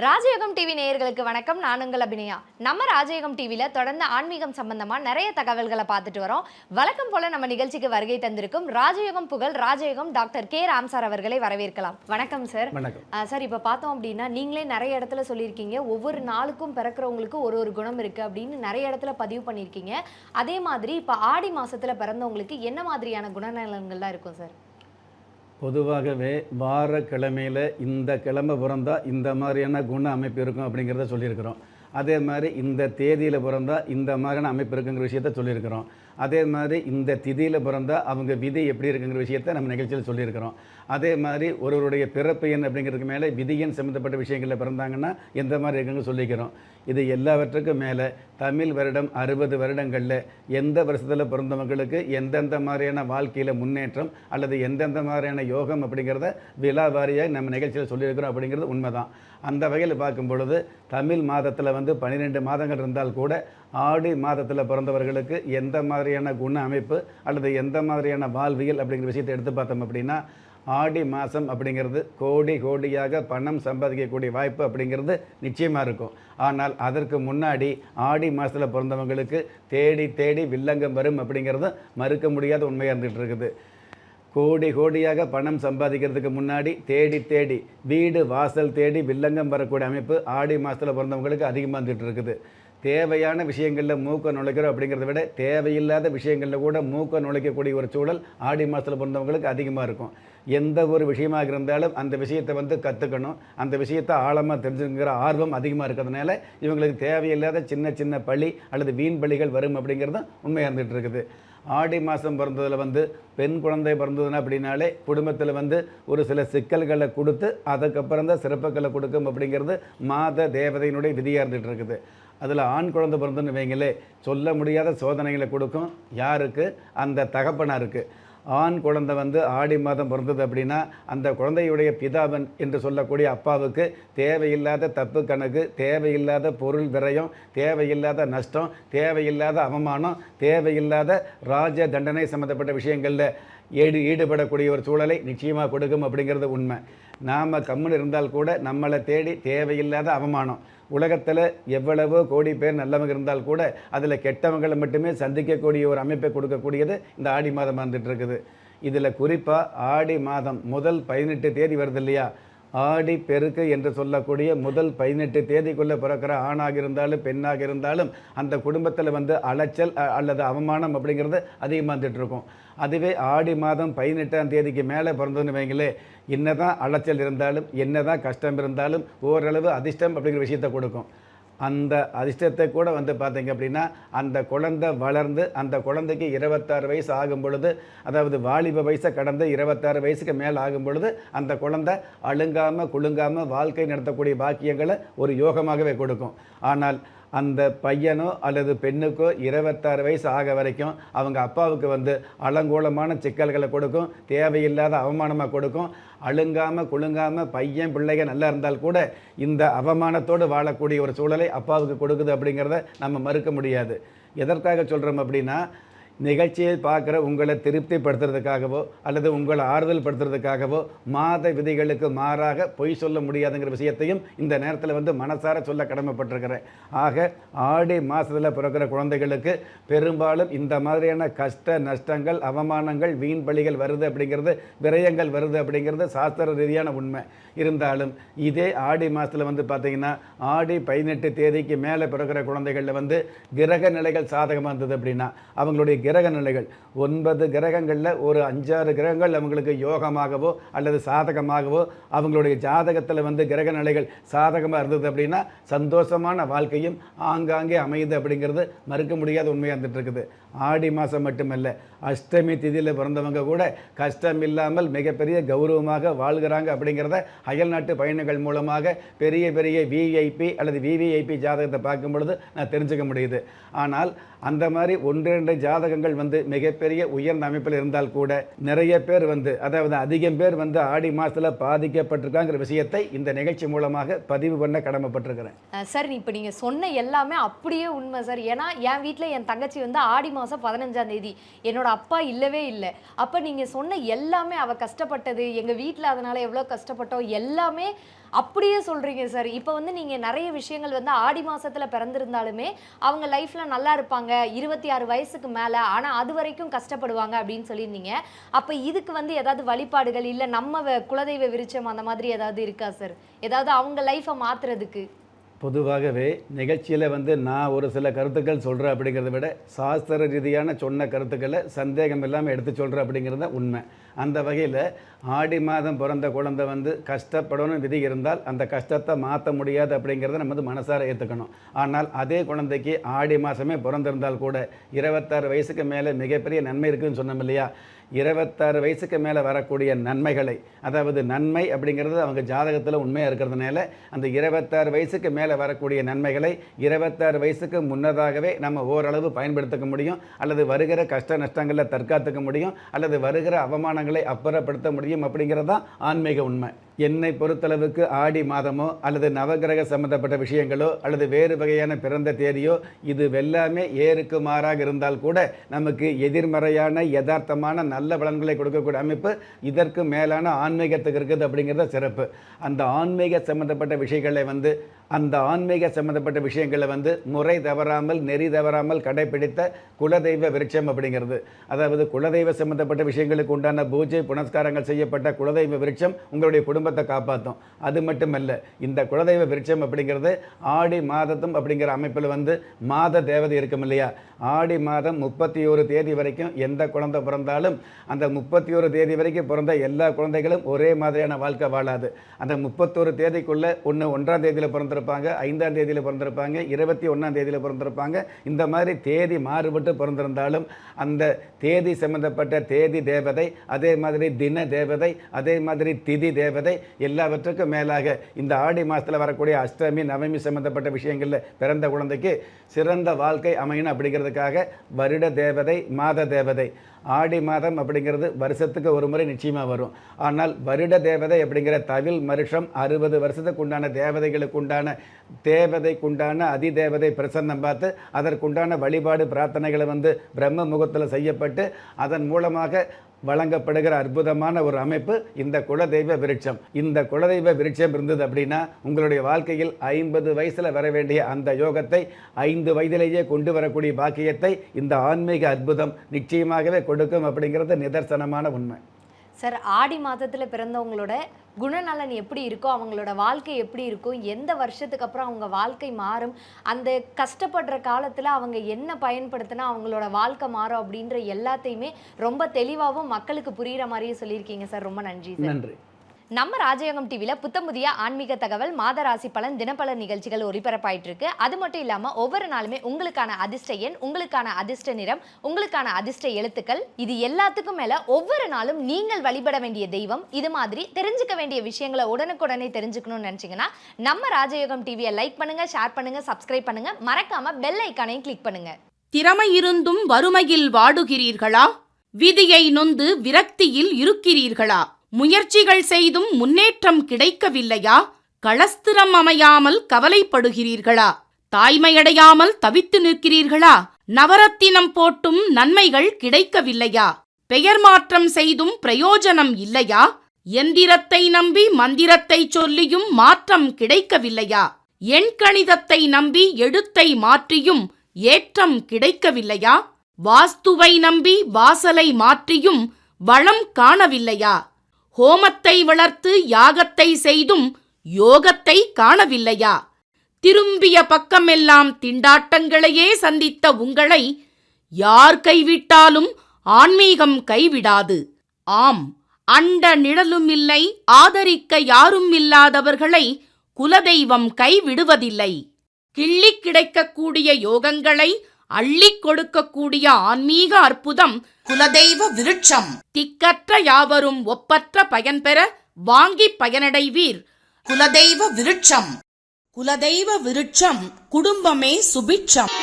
ராஜயோகம் டிவி நேயர்களுக்கு வணக்கம். நான் உங்கள் அபிநயா. நம்ம ராஜயோகம் டிவியில் தொடர்ந்து ஆன்மீகம் சம்பந்தமாக நிறைய தகவல்களை பார்த்துட்டு வரோம். வழக்கம் போல நம்ம நிகழ்ச்சிக்கு வருகை தந்திருக்கும் ராஜயோகம் புகழ் ராஜயோகம் டாக்டர் கே ராம் சார் அவர்களை வரவேற்கலாம். வணக்கம் சார். வணக்கம் சார். இப்போ பார்த்தோம் அப்படின்னா நீங்களே நிறைய இடத்துல சொல்லியிருக்கீங்க, ஒவ்வொரு நாளுக்கும் பிறக்கிறவங்களுக்கு ஒரு குணம் இருக்குது அப்படின்னு நிறைய இடத்துல பதிவு பண்ணியிருக்கீங்க. அதே மாதிரி இப்போ ஆடி மாதத்தில் பிறந்தவங்களுக்கு என்ன மாதிரியான குணநலன்கள்லாம் இருக்கும் சார்? பொதுவாகவே வார கிழமையில் இந்த கிழமை பிறந்தா இந்த மாதிரியான குண அமைப்பு இருக்கும் அப்படிங்கிறத சொல்லியிருக்கிறோம். அதே மாதிரி இந்த தேதியில் பிறந்தா இந்த மாதிரியான அமைப்பு இருக்குங்கிற விஷயத்த சொல்லியிருக்கிறோம். அதே மாதிரி இந்த திதியில் பிறந்தா அவங்க விதி எப்படி இருக்குங்கிற விஷயத்த நம்ம நிகழ்ச்சியில் சொல்லியிருக்கிறோம். அதே மாதிரி ஒருவருடைய பிறப்பு எண் அப்படிங்கிறதுக்கு மேலே விதியன் சம்மந்தப்பட்ட விஷயங்களில் பிறந்தாங்கன்னா எந்த மாதிரி இருக்குங்க சொல்லிக்கிறோம். இது எல்லாவற்றுக்கும் மேலே தமிழ் வருடம் 60 வருடங்களில் எந்த வருஷத்தில் பிறந்தவங்களுக்கு எந்தெந்த மாதிரியான வாழ்க்கையில் முன்னேற்றம் அல்லது எந்தெந்த மாதிரியான யோகம் அப்படிங்கிறத விழாவாரியாக நம்ம நிகழ்ச்சியில் சொல்லியிருக்கிறோம். அப்படிங்கிறது உண்மைதான். அந்த வகையில் பார்க்கும் பொழுது தமிழ் மாதத்தில் 12 மாதங்கள் இருந்தால் கூட ஆடி மாதத்தில் பிறந்தவர்களுக்கு எந்த மாதிரியான குண அமைப்பு அல்லது எந்த மாதிரியான வாழ்வியல் அப்படிங்கிற விஷயத்தை எடுத்து பார்த்தோம் அப்படின்னா, ஆடி மாதம் அப்படிங்கிறது கோடி கோடியாக பணம் சம்பாதிக்கக்கூடிய வாய்ப்பு அப்படிங்கிறது நிச்சயமாக இருக்கும். ஆனால் அதற்கு முன்னாடி ஆடி மாதத்தில் பிறந்தவங்களுக்கு தேடி தேடி வில்லங்கம் வரும் அப்படிங்கிறது மறுக்க முடியாத உண்மையாக இருந்துகிட்டு இருக்குது. கோடி கோடியாக பணம் சம்பாதிக்கிறதுக்கு முன்னாடி தேடி தேடி வீடு வாசல் தேடி வில்லங்கம் வரக்கூடிய அமைப்பு ஆடி மாதத்தில் பிறந்தவங்களுக்கு அதிகமாக வந்துட்டு இருக்குது. தேவையான விஷயங்களில் மூக்க நுழைக்கிறோம் அப்படிங்கிறத விட தேவையில்லாத விஷயங்களில் கூட மூக்க நுழைக்கக்கூடிய ஒரு சூழல் ஆடி மாதத்தில் பிறந்தவங்களுக்கு அதிகமாக இருக்கும். எந்த ஒரு விஷயமாக இருந்தாலும் அந்த விஷயத்தை கற்றுக்கணும், அந்த விஷயத்தை ஆழமாக தெரிஞ்சுக்கிற ஆர்வம் அதிகமாக இருக்கிறதுனால இவங்களுக்கு தேவையில்லாத சின்ன சின்ன பழி அல்லது வீண் பலிகள் வரும் அப்படிங்கிறது உண்மையாக இருந்துகிட்டு இருக்குது. ஆடி மாதம் பிறந்ததில் பெண் குழந்தை பிறந்ததுன்னா அப்படின்னாலே குடும்பத்தில் ஒரு சில சிக்கல்களை கொடுத்து அதுக்கப்புறம் தான் சிறப்புகளை கொடுக்கும் அப்படிங்கிறது மாத தேவதையினுடைய விதியாக இருந்துகிட்டு இருக்குது. அதில் ஆண் குழந்தை பிறந்ததுன்னு வைங்களே சொல்ல முடியாத சோதனைகளை கொடுக்கும். யாருக்கு? அந்த தகப்பனாருக்கு. ஆண் குழந்தை ஆடி மாதம் பிறந்தது அப்படின்னா அந்த குழந்தையுடைய பிதாவன் என்று சொல்லக்கூடிய அப்பாவுக்கு தேவையில்லாத தப்பு கணக்கு, தேவையில்லாத பொருள் விரயம், தேவையில்லாத நஷ்டம், தேவையில்லாத அவமானம், தேவையில்லாத ராஜ தண்டனை சம்மந்தப்பட்ட விஷயங்களில் ஈடுபடக்கூடிய ஒரு சூழலை நிச்சயமாக கொடுக்கும் அப்படிங்கிறது உண்மை. நாம் கம்முன்னு இருந்தால் கூட நம்மளை தேடி தேவையில்லாத அவமானம். உலகத்தில் எவ்வளவோ கோடி பேர் நல்லவங்க இருந்தால் கூட அதில் கெட்டவங்களை மட்டுமே சந்திக்கக்கூடிய ஒரு அமைப்பை கொடுக்கக்கூடியது இந்த ஆடி மாதம் வந்துட்டு இருக்குது. இதில் குறிப்பாக ஆடி மாதம் முதல் 18 தேதி வருது இல்லையா, ஆடி பெருக்கு என்று சொல்லக்கூடிய முதல் 18 தேதிக்குள்ளே பிறக்கிற ஆணாக இருந்தாலும் பெண்ணாக இருந்தாலும் அந்த குடும்பத்தில் அலைச்சல் அல்லது அவமானம் அப்படிங்கிறது அதிகமாக வந்துட்டு இருக்கும். அதுவே ஆடி மாதம் 18ஆம் தேதிக்கு மேலே பிறந்ததுன்னு வைங்களே, என்னதான் அலைச்சல் இருந்தாலும் என்னதான் கஷ்டம் இருந்தாலும் ஓரளவு அதிர்ஷ்டம் அப்படிங்கிற விஷயத்தை கொடுக்கும். அந்த அதிர்ஷ்டத்தை கூட பார்த்தீங்க அப்படின்னா அந்த குழந்தை வளர்ந்து அந்த குழந்தைக்கு 26 வயசு ஆகும் பொழுது, அதாவது வாலிப வயசை கடந்து 26 வயசுக்கு மேலே ஆகும் பொழுது அந்த குழந்தை அழுங்காமல் குலுங்காமல் வாழ்க்கை நடத்தக்கூடிய பாக்கியங்களை ஒரு யோகமாகவே கொடுக்கும். ஆனால் அந்த பையனோ அல்லது பெண்ணுக்கோ 26 வயசு ஆக வரைக்கும் அவங்க அப்பாவுக்கு அலங்கோலமான சிக்கல்களை கொடுக்கும், தேவையில்லாத அவமானமாக கொடுக்கும். அழுங்காமல் குலுங்காமல் பையன் பிள்ளைங்க நல்லா இருந்தால் கூட இந்த அவமானத்தோடு வாழக்கூடிய ஒரு சூழலை அப்பாவுக்கு கொடுக்குது அப்படிங்கிறத நம்ம மறுக்க முடியாது. எதற்காக சொல்கிறோம் அப்படின்னா, நிகழ்ச்சியை பார்க்குற உங்களை திருப்திப்படுத்துறதுக்காகவோ அல்லது உங்களை ஆறுதல் படுத்துறதுக்காகவோ மாத விதிகளுக்கு மாறாக பொய் சொல்ல முடியாதுங்கிற விஷயத்தையும் இந்த நேரத்தில் மனசார சொல்ல கடமைப்பட்டிருக்கிறேன். ஆக ஆடி மாதத்தில் பிறக்கிற குழந்தைகளுக்கு பெரும்பாலும் இந்த மாதிரியான கஷ்ட நஷ்டங்கள், அவமானங்கள், வீண் பலிகள் வருது அப்படிங்கிறது, விரயங்கள் வருது அப்படிங்கிறது சாஸ்திர ரீதியான உண்மை. இருந்தாலும் இதே ஆடி மாதத்தில் பார்த்தீங்கன்னா ஆடி 18 தேதிக்கு மேலே பிறக்கிற குழந்தைகளில் கிரக நிலைகள் சாதகமாக இருந்தது அப்படின்னா அவங்களுடைய கிரக நிலைகள் 9 கிரகங்களில் ஒரு 5-6 கிரகங்கள் அவங்களுக்கு யோகமாகவோ அல்லது சாதகமாகவோ அவங்களுடைய ஜாதகத்தில் கிரக நிலைகள் சாதகமாக இருந்தது அப்படின்னா சந்தோஷமான வாழ்க்கையும் ஆங்காங்கே அமையுது அப்படிங்கிறது மறுக்க முடியாத உண்மையாக இருந்துட்டு இருக்குது. ஆடி மாதம் மட்டுமல்ல, அஷ்டமி திதியில் பிறந்தவங்க கூட கஷ்டம் இல்லாமல் மிகப்பெரிய கௌரவமாக வாழ்கிறாங்க அப்படிங்கிறத அயல்நாட்டு பயணங்கள் மூலமாக பெரிய பெரிய விஐபி அல்லது விவிஐபி ஜாதகத்தை பார்க்கும் பொழுது நான் தெரிஞ்சுக்க முடியுது. ஆனால் அந்த மாதிரி 1-2 ஜாதகங்கள் மிகப்பெரிய உயர்ந்த அமைப்பில் இருந்தால் கூட நிறைய பேர் அதாவது அதிகம் பேர் ஆடி மாதத்தில் பாதிக்கப்பட்டிருக்காங்கிற விஷயத்தை இந்த நிகழ்ச்சி மூலமாக பதிவு பண்ண கடமைப்பட்டிருக்கிறேன். சார், இப்போ நீங்கள் சொன்ன எல்லாமே அப்படியே உண்மை சார். ஏன்னா என் வீட்டில் என் தங்கச்சி ஆடி மாதம் 15ஆம் தேதி, என்னோட அப்பா இல்லவே இல்லை. அப்போ நீங்கள் சொன்ன எல்லாமே அவள் கஷ்டப்பட்டது, எங்கள் வீட்டில் அதனால் எவ்வளோ கஷ்டப்பட்டோம் எல்லாமே அப்படியே சொல்றீங்க சார். இப்போ வந்து நீங்க நிறைய விஷயங்கள் வந்து ஆடி மாசத்துல பிறந்திருந்தாலுமே அவங்க லைஃப்ல நல்லா இருப்பாங்க 26 வயசுக்கு மேல, ஆனா அது வரைக்கும் கஷ்டப்படுவாங்க அப்படின்னு சொல்லியிருந்தீங்க. அப்ப இதுக்கு வந்து ஏதாவது வழிபாடுகள் இல்ல நம்ம குலதெய்வ விருட்சம் அந்த மாதிரி ஏதாவது இருக்கா சார்? ஏதாவது அவங்க லைஃபை மாத்துறதுக்கு? பொதுவாகவே நிகழ்ச்சியில் வந்து நான் ஒரு சில கருத்துக்கள் சொல்கிறேன் அப்படிங்கிறத விட சாஸ்திர ரீதியான சொன்ன கருத்துக்களை சந்தேகம் இல்லாமல் எடுத்து சொல்கிறேன் அப்படிங்கிறது தான் உண்மை. அந்த வகையில் ஆடி மாதம் பிறந்த குழந்தை வந்து கஷ்டப்படணும் விதி இருந்தால் அந்த கஷ்டத்தை மாற்ற முடியாது அப்படிங்கிறத நம்ம வந்து மனசார ஏற்றுக்கணும். ஆனால் அதே குழந்தைக்கு ஆடி மாதமே பிறந்திருந்தால் கூட 26 வயசுக்கு மேலே மிகப்பெரிய நன்மை இருக்குதுன்னு சொன்னோம் இல்லையா? 26 வயசுக்கு மேலே வரக்கூடிய நன்மைகளை, அதாவது நன்மை அப்படிங்கிறது அவங்க ஜாதகத்தில் உண்மையாக இருக்கிறதுனால அந்த 26 வயசுக்கு மேலே வரக்கூடிய நன்மைகளை 26 வயசுக்கு முன்னதாகவே நம்ம ஓரளவு பயன்படுத்திக்க முடியும், அல்லது வருகிற கஷ்ட நஷ்டங்களில் தற்காத்துக்க முடியும், அல்லது வருகிற அவமானங்களை அப்புறப்படுத்த முடியும் அப்படிங்கிறது தான் ஆன்மீக உண்மை. என்னை பொறுத்தளவுக்கு ஆடி மாதமோ அல்லது நவகிரக சம்பந்தப்பட்ட விஷயங்களோ அல்லது வேறு வகையான பிறந்த தேதியோ இது எல்லாமே ஏருக்கு மாறாக இருந்தால் கூட நமக்கு எதிர்மறையான யதார்த்தமான நல்ல பலன்களை கொடுக்கக்கூடிய அமைப்பு இதற்கு மேலான ஆன்மீகத்துக்கு இருக்குது அப்படிங்கிறத சிறப்பு. அந்த ஆன்மீக சம்பந்தப்பட்ட விஷயங்களை வந்து முறை தவறாமல் நெறி தவறாமல் கடைபிடித்த குலதெய்வ விருட்சம் அப்படிங்கிறது, அதாவது குலதெய்வ சம்பந்தப்பட்ட விஷயங்களுக்கு உண்டான பூஜை புனஸ்காரங்கள் செய்யப்பட்ட குலதெய்வ விருட்சம் உங்களுடைய குடும்பத்தை காப்பாற்றும். அது மட்டுமல்ல, இந்த குலதெய்வ விருட்சம் அப்படிங்கிறது ஆடி மாதத்தும் அப்படிங்கிற அமைப்பில் வந்து மாத தேவதை இருக்கும் இல்லையா? ஆடி மாதம் 31 தேதி வரைக்கும் எந்த குழந்தை பிறந்தாலும் அந்த 31 தேதி வரைக்கும் பிறந்த எல்லா குழந்தைகளும் ஒரே மாதிரியான வாழ்க்கை வாழாது. அந்த 31 தேதிக்குள்ளே ஒன்று 1ஆம் தேதியில் பிறந்திருப்பாங்க, 5ஆம் தேதியில் பிறந்திருப்பாங்க, 21ஆம் தேதியில் பிறந்திருப்பாங்க. இந்த மாதிரி தேதி மாறுபட்டு பிறந்திருந்தாலும் அந்த தேதி சம்பந்தப்பட்ட தேதி தேவதை, அதே மாதிரி தின தேவதை, அதே மாதிரி திதி தேவதை, எல்லாவற்றுக்கும் மேலாக இந்த ஆடி மாதத்தில் வரக்கூடிய அஷ்டமி நவமி சம்பந்தப்பட்ட விஷயங்களில் பிறந்த குழந்தைக்கு சிறந்த வாழ்க்கை அமையணும் அப்படிங்கிறதுக்காக வருட தேவதை, மாத தேவதை. ஆடி மாதம் அப்படிங்கிறது வருஷத்துக்கு ஒரு முறை நிச்சயமாக வரும். ஆனால் வருட தேவதை அப்படிங்கிற தவில் வருஷம் 60 வருஷத்துக்கு உண்டான தேவதைகளுக்குண்டான அதிதேவதை பிரசன்னம் பார்த்து அதற்குண்டான வழிபாடு பிரார்த்தனைகளை வந்து பிரம்ம முகூர்த்தத்தில் செய்யப்பட்டு அதன் மூலமாக வழங்கப்படுகிற அற்புதமான ஒரு அமைப்பு இந்த குலதெய்வ விருட்சம். இந்த குலதெய்வ விருட்சம் இருந்தது அப்படின்னா உங்களுடைய வாழ்க்கையில் 50 வயசில் வர வேண்டிய அந்த யோகத்தை 5 வயதிலேயே கொண்டு வரக்கூடிய பாக்கியத்தை இந்த ஆன்மீக அற்புதம் நிச்சயமாகவே கொடுக்கும் அப்படிங்கிறது நிதர்சனமான உண்மை. சார், ஆடி மாதத்தில் பிறந்தவங்களோட குணநலன் எப்படி இருக்கோ, அவங்களோட வாழ்க்கை எப்படி இருக்கும், எந்த வருஷத்துக்கு அப்புறம் அவங்க வாழ்க்கை மாறும், அந்த கஷ்டப்படுற காலத்தில் அவங்க என்ன பயன்படுத்தினா அவங்களோட வாழ்க்கை மாறும் அப்படின்ற எல்லாத்தையுமே ரொம்ப தெளிவாகவும் மக்களுக்கு புரிகிற மாதிரியே சொல்லியிருக்கீங்க சார். ரொம்ப நன்றி சார். நன்றி. நம்ம ராஜயோகம் டிவியில் புத்தம் புதிய ஆன்மீக தகவல், மாத ராசி பலன், தினப்பலன் நிகழ்ச்சிகள் ஒளிபரப்பாயிட்டு இருக்கு. அது மட்டும் இல்லாமல் ஒவ்வொரு நாளுமே உங்களுக்கான அதிர்ஷ்ட எண், உங்களுக்கான அதிர்ஷ்ட நிறம், உங்களுக்கான அதிர்ஷ்ட எழுத்துக்கள், இது எல்லாத்துக்கும் மேலே ஒவ்வொரு நாளும் நீங்கள் வழிபட வேண்டிய தெய்வம், இது மாதிரி தெரிஞ்சுக்க வேண்டிய விஷயங்களை உடனுக்குடனே தெரிஞ்சுக்கணும்னு நினச்சிங்கன்னா நம்ம ராஜயோகம் டிவியை லைக் பண்ணுங்க, ஷேர் பண்ணுங்க, சப்ஸ்கிரைப் பண்ணுங்க, மறக்காம பெல் ஐக்கானையும் கிளிக் பண்ணுங்க. திறமை இருந்தும் வறுமையில் வாடுகிறீர்களா? விதியை நொந்து விரக்தியில் இருக்கிறீர்களா? முயற்சிகள் செய்தும் முன்னேற்றம் கிடைக்கவில்லையா? களஸ்திரம் அமையாமல் கவலைப்படுகிறீர்களா? தாய்மையடையாமல் தவித்து நிற்கிறீர்களா? நவரத்தினம் போட்டும் நன்மைகள் கிடைக்கவில்லையா? பெயர் மாற்றம் செய்தும் பிரயோஜனம் இல்லையா? எந்திரத்தை நம்பி மந்திரத்தை சொல்லியும் மாற்றம் கிடைக்கவில்லையா? எண்கணிதத்தை நம்பி எழுத்தை மாற்றியும் ஏற்றம் கிடைக்கவில்லையா? வாஸ்துவை நம்பி வாசலை மாற்றியும் வளம் காணவில்லையா? ஹோமத்தை வளர்த்து யாகத்தை செய்தும் யோகத்தை காணவில்லையா? திரும்பிய பக்கமெல்லாம் திண்டாட்டங்களையே சந்தித்த உங்களை யார் கைவிட்டாலும் ஆன்மீகம் கைவிடாது. ஆம், அண்ட நிழலுமில்லை, ஆதரிக்க யாரும் இல்லாதவர்களை குலதெய்வம் கைவிடுவதில்லை. கிள்ளிக் கிடைக்கக்கூடிய யோகங்களை அள்ளிக் கொடுக்கக்கூடிய ஆன்மீக அற்புதம் குலதெய்வ விருட்சம். திக்கற்ற யாவரும் ஒப்பற்ற பயன்பெற வாங்கி பயனடைவீர். குலதெய்வ விருட்சம். குலதெய்வ விருட்சம் குடும்பமே சுபிட்சம்.